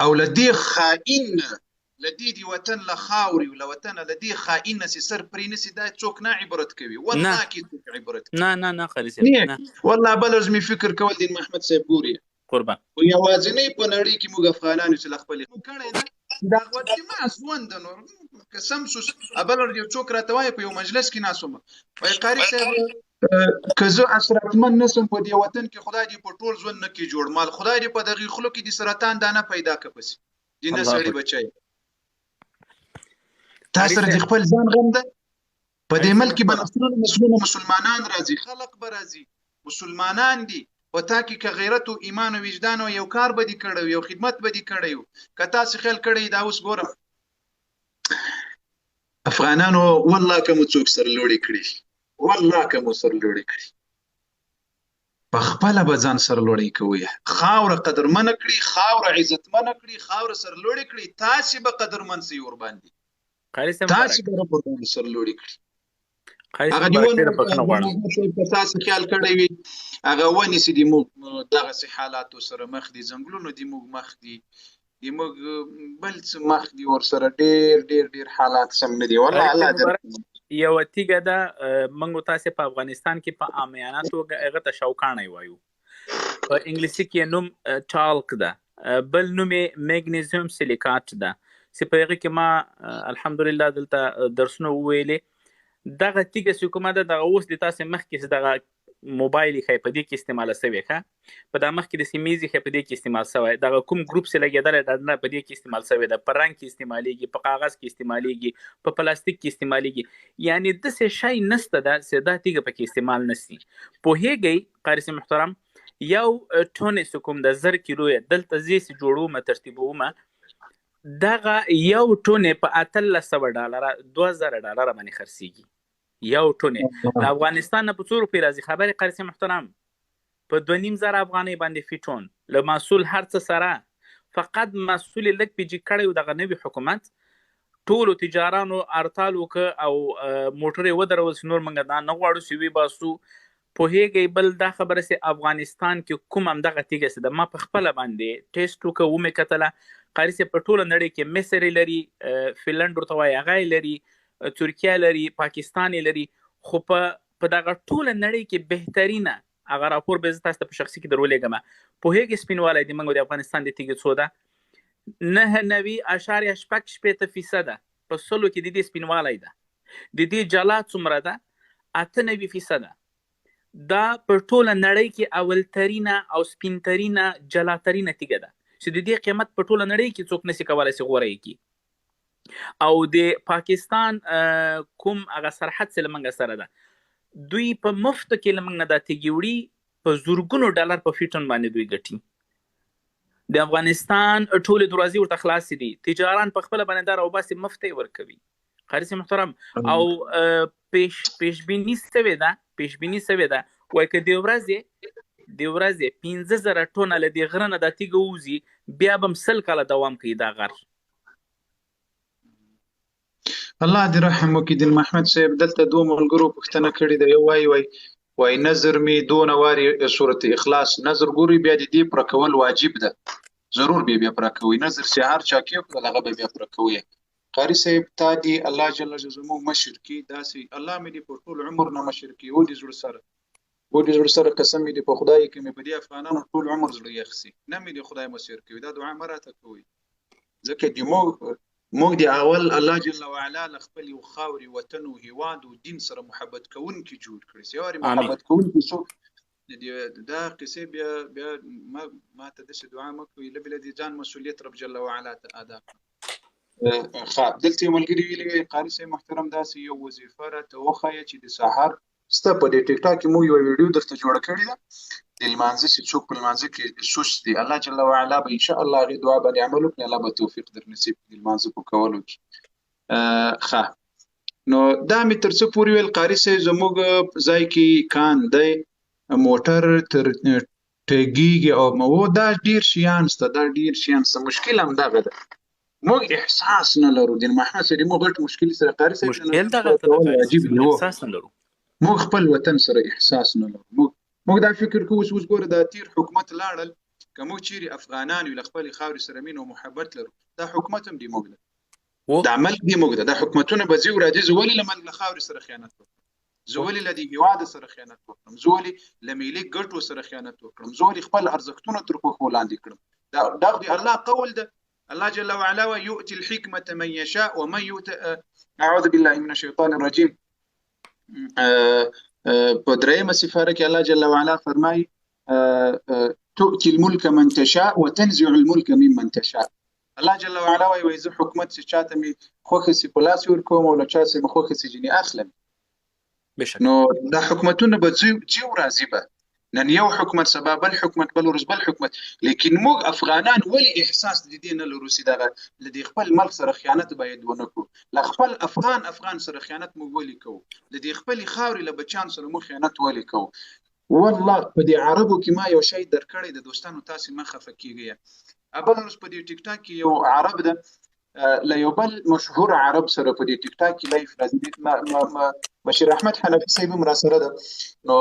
او لدی خائن لدی دی وطن لخاوري ولا وطن لدی خائن سي سر برينسي دا څوک نه عبرت کوي والله کی څوک عبرت کوي نه قاری صاحب نه نه والله بلز می فکر کول دین محمد صاحب ګوري قربان او یوازینی په نړۍ کې موږ افغانانو چې خپل کړي دا غوډي ما اسوند نور قسم سوس ابل یو څوک راته وای په یو مجلس کې ناسوم وای قاری صاحب کزه اسرتمن نسم په دې وطن کې خدای دې په ټول ځون نه کې جوړ مال خدای دې په دغه خلکو کې د سرطان دانه پیدا کپس دینه سړی بچای تاسو د خپل ځان غم ده په دې ملک کې مسلمانان راځي خلق به راځي مسلمانان دي او تا کې که غیرت او ایمان او وجدان او یو کار به دي کړو یو خدمت به دي کړو که تاسو خیال کړی دا اوس ګورم افغانانو والله کوم څوک سر لوړی کړی والله کوم سر لوړی کړی په خپل به ځان سر لوړی کوي خاور قدر من کړی خاور عزت من کړی خاور سر لوړی کړی تاسو به قدر من سي ور باندې تاسو به په سر لوړی کړی هغه دیونه په تاسو خیال کړی وي هغه ونی سي د مو دغه سي حالات سره مخ دي زنګلونو د مو مخ دي د مو بل څه مخ دي ور سره ډیر حالات سم نه دي والله الله دې یو تیګه دا منګو تاسو په افغانستان کې په عامیانه توګه هغه ته شوکانه وایو په انګلیسي کې نوم ټالک ده بل نوم میګنیزیم سیلیکات ده چې په هغه کې ما الحمدلله دلته درسونه ویلې دغه تیګه چې کومه ده دغه اوس د تاسو مخ کې دغه موبایل خې په دې کې استعمال شوی ښه په د مخ کې د سیمیزي خې په دې کې استعمال شوی دغه کوم ګروپ سره لګیدل د نه په دې کې استعمال شوی د پرنګ کې استعماليږي په کاغذ کې استعماليږي په پلاستیک کې استعماليږي یعنی د څه شی نسته د ساده تیګه په کې استعمال نشي په هیګي قاری محترم یو ټون کوم د 1000 کیلو دلته زیس جوړو ما ترتیبو ما دغه یو ټون په $1300 $2000 باندې خرڅيږي یو ټونه د افغانستان نه په څو روپی راځي خبره قرض محترم په 2.5 افغانۍ باندې فیټون له مسول هر څه سره فقط مسول لک پیجی کړي دغه نوی حکومت ټول تجارانو ارتال وک او موټر ودرول نور منګ نه غواړو سی وی باسو په هیګي بل دا خبره سي افغانستان کې کوم هم دغه تیګه سي د ما په خپل باندې ټیسټ وک و مې کتله قرض په ټول نړۍ کې مصر لري فنلند ورته وای غای لري ترکیه لري پاکستان لري خو په دغه ټول نړۍ کې بهترینه اگر راپور به تاسو په شخصي کې درولېګم په هیګ سپینواله د منګو د افغانستان د تیګ څو ده 9.8% په سلو کې د دې سپینواله ده د دې جلا څومره ده 98% دا په ټول نړۍ کې اولترینه او سپینترینه جلاترینه تیګ ده چې د دې قیمت په ټول نړۍ کې څوک نشي کولای سي غوړی کی او د پاکستان کوم هغه سرحد سره منګه سره ده دوی په مفت کې لمنګ نه د تیګوړي په زورګونو ډالر په فیټن باندې دوی ګټي د افغانستان ټول دروازې ورته خلاص دي تجاران په خپل باندې دار او باسي مفت ورکوي قاری محترم او پیشبینی سوي ده وای که د ورځې 15000 ټن له د غرنه د تیګوزي بیا بم سل کاله دوام کوي دا غر الله دې رحم وکړي د محمد صاحب دلته دوه ملګرو پوښتنه کړې ده یو وای نظر می دون واري سورته اخلاص نظر ګوري بیا دې پر کول واجب ده ضرور بیا پر کوي نظر سي هر چا کې لغه بیا پر کوي قاری صاحب تا دی الله جل جلاله مشرکی داسي الله مې دې په ټول عمر نه مشرکی و دې زړه سره قسم دې په خدای کې مې بدی افغانانو ټول عمر زړه یخسي نه مې دې خدای مسیر کوي دا دعا مراته کوي ځکه دې موږ دی اول الله جل وعلا لخپل یو خاوري وطن او هیواد او دین سره محبت کوون کی جوړ کړی سیاري محبت کوون کی څو دا قصه بیا ما ته د دعا مکوې لبل دي ځان مسؤلیت رب جل وعلا ته ادا خاط دلته ملګری ویلي قاری صاحب محترم داسې یو وظیفه را ته وخایه چې د سحر سته په دې ټیک ټاک مو یو ویډیو درته جوړ کړی ده د لمانځه چې څوک په لمانځه کې سوس دي الله جل وعلا به ان شاء الله غي دعا باندې عمل وکړي الله به توفیق در نصیب کړي لمانځه په کولو کې نو دا می تر څو پوری ویل قاری صاحب زموږ ځای کې کان دی موټر تر ټګيږي او مو دا ډیر شیان ست مشکل هم دا غده موږ احساس نه لرو د محمد سره موږ غټ مشکل سره قاری صاحب مشکل دا واجب دی احساس نه لرو موږ خپل وطن سره احساس نه لرو موږ دا فکر کوو اوس ګوره د تیر حکومت لاړل که موږ چیرې افغانان یو له خپلې خاورې سره مینه او محبت لرو دا حکومت هم دی موږ ده دا ملک دی موږ ده دا حکومتونه به ځي او راځي زه ولې له ملک له خاورې سره خیانت وکړم زه ولې له دې هېواده سره خیانت وکړم زه ولې له ملي ګټو سره خیانت وکړم زه ولې خپل ارزښتونه تر پښو لاندې کړم دا د الله قول ده الله جل وعلا ويؤتي الحكمة من يشاء ومن يؤت أعوذ بالله من الشيطان الرجيم په درېیمه سپاره کې الله جل وعلا فرمایي تؤتي الملك من تشاء وتنزع الملك ممن تشاء الله جل وعلا وایي زه حکومت چې چاته مې خوښه سي په لاس ورکوم او له چا چې مې خوښه سي ځینې اخلم نو دا حکومتونه به ځي او راځي به نن یو حکومت سبا بل حکومت بل ورځ بل حکومت لیکن موږ افغانان ولې احساس د دې نه لرو چې دغه له دې خپل ملک سره خیانت باید ونه کړو له خپل افغان سره خیانت موږ ولې کوو له دې خپلې خاورې له بچیانو سره موږ خیانت ولې کوو والله په دې عربو کې ما یو شی درکړی د دوستانو تاسې مه خفه کیږئ بل ورځ په دې ټیک ټاک کې یو عرب ده له یو بل مشهور عرب سره په دې ټیک ټاک کې لایف راځي بشیر احمد حنفي صاحب هم راسره ده نو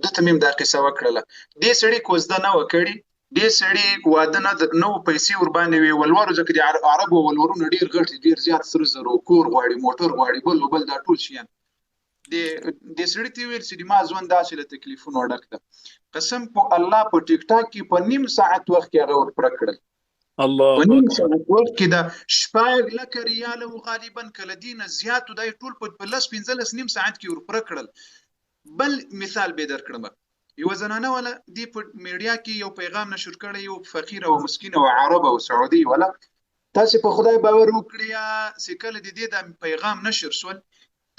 دته مې دا قصه وکړله دې سړي کوزده نه وکړي دې سړي واده نه پیسې ور باندې وي ولورو ځکه د عربو ولورونه ډیر غټ ډیر زیات سره زرو کور غواړي موټر غواړي بل دا ټول شیان د سړي ته ویل چې ما ژوند داسې له تکلیفونو ډک ده قسم په الله په ټیک ټاک کې په نیم ساعت وخت کې هغه ور پوره کړل الله په نیم ساعت وخت کې د 6 لکه ریاله او غالبا کله دینه زیاتو د ټول په لس 15 نیم ساعت کې ور پوره کړل بل مثال به درکړم یو زنانه ولا دی په میډیا کې یو پیغام نشر کړی یو فقیر او مسکین او عرب او سعودي ولا تاسو په خدای باور وکړئ چې کله د دې د پیغام نشر سول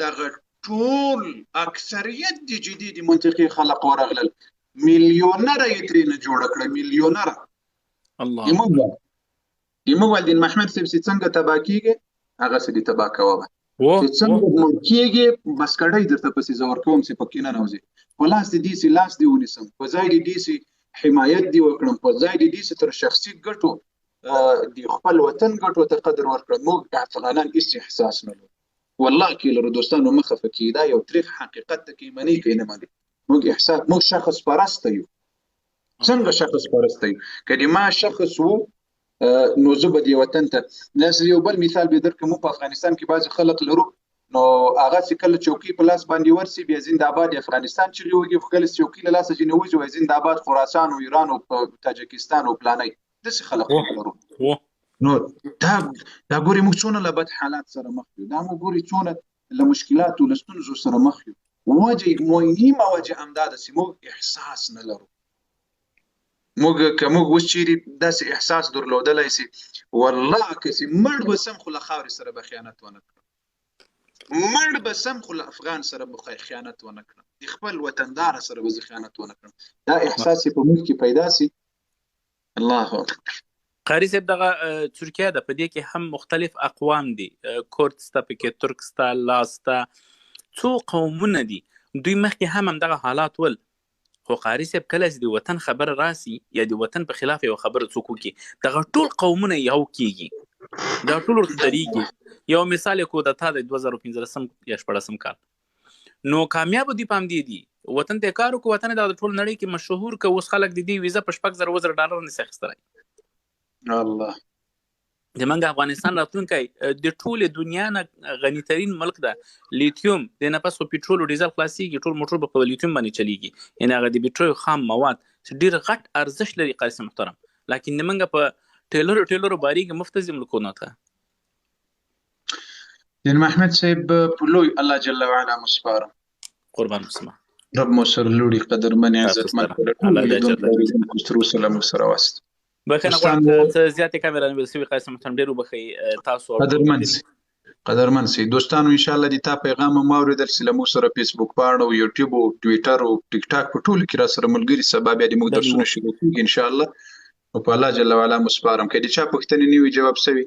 د ټول اکثریت د جديد منطقي خلق ورغلل مليونره یې ترې جوړ کړ مليونره الله یمو ولدین محمد صاحب څنګه تبا کیږي هغه سړي تبا کوه چې څنګه مو کیږي بس کړی درته پسې زور کوم چې پکې نه نوځي ولاس دې سي لاس دی ونیسم په ځای دې سي حمایت دی وکړم په ځای دې سي تر شخصي ګټو دی خپل وطن ګټو ته قدر ورکړم موږ افغانان هیڅ احساس نه لرو والله کې لرو دوستانو مخه فکیدا یو تاریخ حقیقت ته کې منی کې نه مانی موږ احساس موږ شخص پرست یو څنګه شخص پرست یو کله ما شخص وو نو زه به دی وطن ته ناس یو بل مثال به درکم په افغانستان کې بعض خلک لرو نو هغه چې کله چوکي په لاس باندې ورسي بیا زنده‌باد افغانستان چې لوګي خپل چوکي له لاس جنوي او زنده‌باد خراسان او ایران او تاجکستان او پلانای د څه خلک لرو نو دا ګوري موږ څونه له بد حالات سره مخ یو دا موږ ګوري څونه له مشکلات او لستونزو سره مخ یو وجه مهمه وجه امداد سیمو احساس نه لرو موږ کوم اوس چیرې داسې احساس درلودلای سي والله کسي مړ به سم خو له خاورې سره به خیانت ونه کړم مړ به سم خو له افغان سره به خیانت ونه کړم د خپل وطندار سره به خیانت ونه کړم دا احساس په موږ کې پیدا سي الله اکبر قاری صاحب دغه ترکیه د پدې کې هم مختلف اقوام دي کورد ستا پکې ترک ستا لاستا څو قومونه دي دوی مخکې هم دغه حالات ول خو قاری صاحب کله چې د وطن خبر راسي یا د وطن په خلاف یو خبر څوک کوي دغه ټول قومونه یو کیږي دا ټول ورته درېږي یو مثال کو د تا د 2015 یا 14 کال نو کامیاب دي پام دي وطن ته کار کو وطن د ټول نړۍ کې مشهور ک اوس خلک د دې ویزه په $6000 نه سخستره الله زمونږ افغانستان راتلونکی د ټول دنیا نه غنی ترین ملک ده لیتیوم د نه پس پټرول او ډیزل خلاصيږي ټول موټر په لیتیوم باندې چلیږي یعنی هغه د پټرول خام مواد ډیر غټ ارزښت لري قاسم محترم لکه زمونږ په ټیلر باریږي مفتزم ملکونه ته دین محمد صاحب پلوی الله جل وعلا مسپارم قربان مسما رب موسر لوري قدر من عزت من الله دې کوسترو سلام سره واست بخنه غواړم زیاتې کیمرا نه وسوي قاسم محترم ډیر وبخي تاسو قدرمن سي دوستانو ان شاء الله دې تا پیغام مو اوریدل سلمو سره فیسبوک پاڼه او یوټیوب او ټوئیټر او ټیک ټاک په ټول کې را سره ملګری سبب دې موږ درسونه شروع کیږي ان شاء الله او په الله جل وعلا مسپارم کله چې پښتني نیوي جواب سوي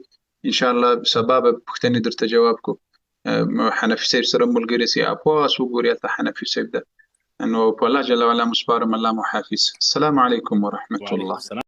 ان شاء الله سبب پښتني درته جواب کو حنفي صاحب سره ملګری سي اپاس وګوري ته حنفي صاحب ده انه په الله جل وعلا مسپارم الله محافظ السلام علیکم ورحمت الله